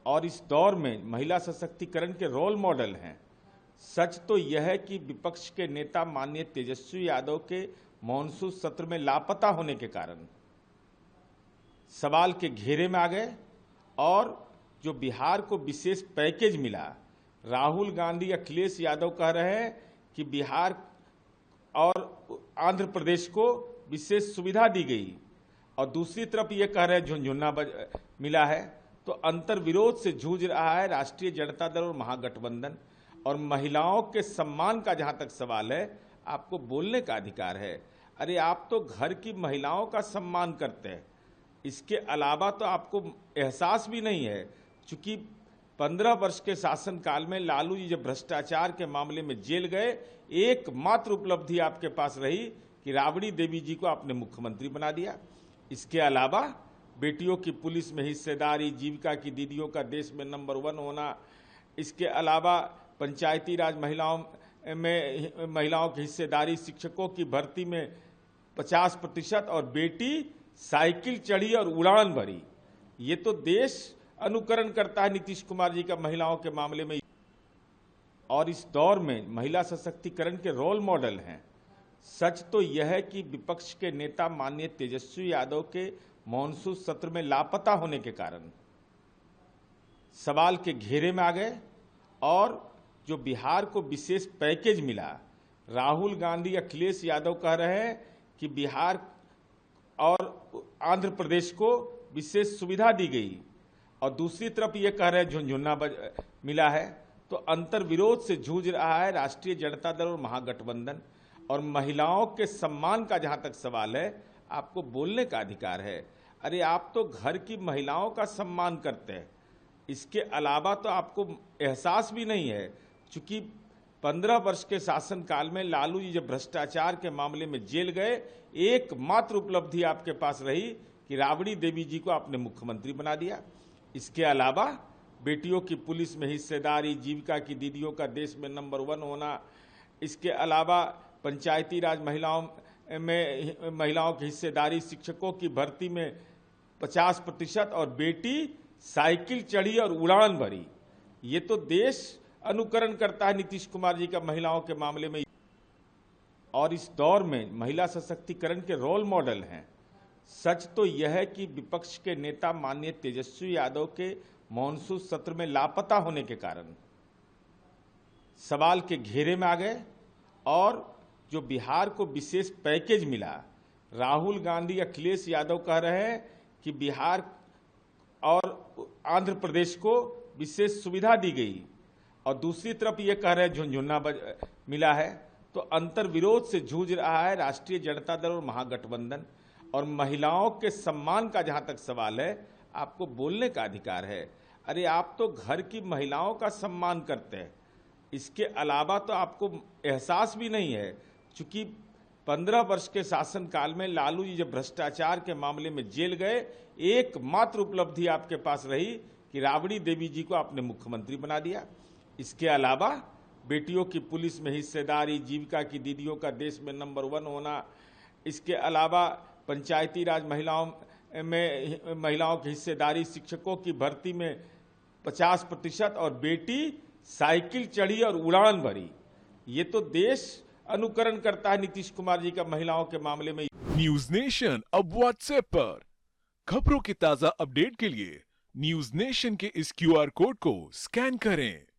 और इस दौर में महिला सशक्तिकरण के रोल मॉडल हैं। सच तो यह है कि विपक्ष के नेता माननीय तेजस्वी यादव के मॉनसून सत्र में लापता होने के कारण सवाल के घेरे में आ गए और जो बिहार को विशेष पैकेज मिला, राहुल गांधी अखिलेश यादव कह रहे हैं कि बिहार और आंध्र प्रदेश को विशेष सुविधा दी गई और दूसरी तरफ ये कह रहे हैं झुनझुना मिला है। तो अंतर विरोध से जूझ रहा है राष्ट्रीय जनता दल और महागठबंधन। और महिलाओं के सम्मान का जहां तक सवाल है, आपको बोलने का अधिकार है। अरे आप तो घर की महिलाओं का सम्मान करते हैं, इसके अलावा तो आपको एहसास भी नहीं है। चूंकि 15 वर्ष के शासनकाल में लालू जी जब भ्रष्टाचार के मामले में जेल गए, एकमात्र उपलब्धि आपके पास रही कि राबड़ी देवी जी को आपने मुख्यमंत्री बना दिया। इसके अलावा बेटियों की पुलिस में हिस्सेदारी, जीविका की दीदियों का देश में नंबर 1 होना, इसके अलावा पंचायती राज महिलाओं की हिस्सेदारी, शिक्षकों की भर्ती में 50% और बेटी साइकिल चढ़ी और उड़ान भरी। ये तो देश अनुकरण करता है नीतीश कुमार जी का महिलाओं के मामले में। और इस दौर में महिला सशक्तिकरण के रोल मॉडल हैं। सच तो यह है कि विपक्ष के नेता माननीय तेजस्वी यादव के मॉनसून सत्र में लापता होने के कारण सवाल के घेरे में आ गए और जो बिहार को विशेष पैकेज मिला, राहुल गांधी अखिलेश यादव कह रहे हैं कि बिहार और आंध्र प्रदेश को विशेष सुविधा दी गई और दूसरी तरफ ये कह रहे हैं झुनझुना मिला है। तो अंतर विरोध से जूझ रहा है राष्ट्रीय जनता दल और महागठबंधन। और महिलाओं के सम्मान का जहां तक सवाल है, आपको बोलने का अधिकार है। अरे आप तो घर की महिलाओं का सम्मान करते हैं, इसके अलावा तो आपको एहसास भी नहीं है। चूंकि 15 वर्ष के शासनकाल में लालू जी जब भ्रष्टाचार के मामले में जेल गए, एकमात्र उपलब्धि आपके पास रही कि राबड़ी देवी जी को आपने मुख्यमंत्री बना दिया। इसके अलावा बेटियों की पुलिस में हिस्सेदारी, जीविका की दीदियों का देश में नंबर 1 होना, इसके अलावा पंचायती राज महिलाओं की हिस्सेदारी, शिक्षकों की भर्ती में 50% और बेटी साइकिल चढ़ी और उड़ान भरी। ये तो देश अनुकरण करता है नीतीश कुमार जी का महिलाओं के मामले में। और इस दौर में महिला सशक्तिकरण के रोल मॉडल हैं। सच तो यह है कि विपक्ष के नेता माननीय तेजस्वी यादव के मॉनसून सत्र में लापता होने के कारण सवाल के घेरे में आ गए और जो बिहार को विशेष पैकेज मिला, राहुल गांधी अखिलेश यादव कह रहे हैं कि बिहार और आंध्र प्रदेश को विशेष सुविधा दी गई और दूसरी तरफ ये कह रहे हैं झुनझुना मिला है। तो अंतर विरोध से जूझ रहा है राष्ट्रीय जनता दल और महागठबंधन। और महिलाओं के सम्मान का जहां तक सवाल है, आपको बोलने का अधिकार है। अरे आप तो घर की महिलाओं का सम्मान करते हैं, इसके अलावा तो आपको एहसास भी नहीं है। चूंकि 15 वर्ष के शासनकाल में लालू जी जब भ्रष्टाचार के मामले में जेल गए, एकमात्र उपलब्धि आपके पास रही कि राबड़ी देवी जी को आपने मुख्यमंत्री बना दिया। इसके अलावा बेटियों की पुलिस में हिस्सेदारी, जीविका की दीदियों का देश में नंबर 1 होना, इसके अलावा पंचायती राज महिलाओं की हिस्सेदारी, शिक्षकों की भर्ती में 50% और बेटी साइकिल चढ़ी और उड़ान भरी। ये तो देश अनुकरण करता है नीतीश कुमार जी का महिलाओं के मामले में। न्यूज नेशन अब व्हाट्सएप पर खबरों की ताजा अपडेट के लिए न्यूज नेशन के इस QR कोड को स्कैन करें।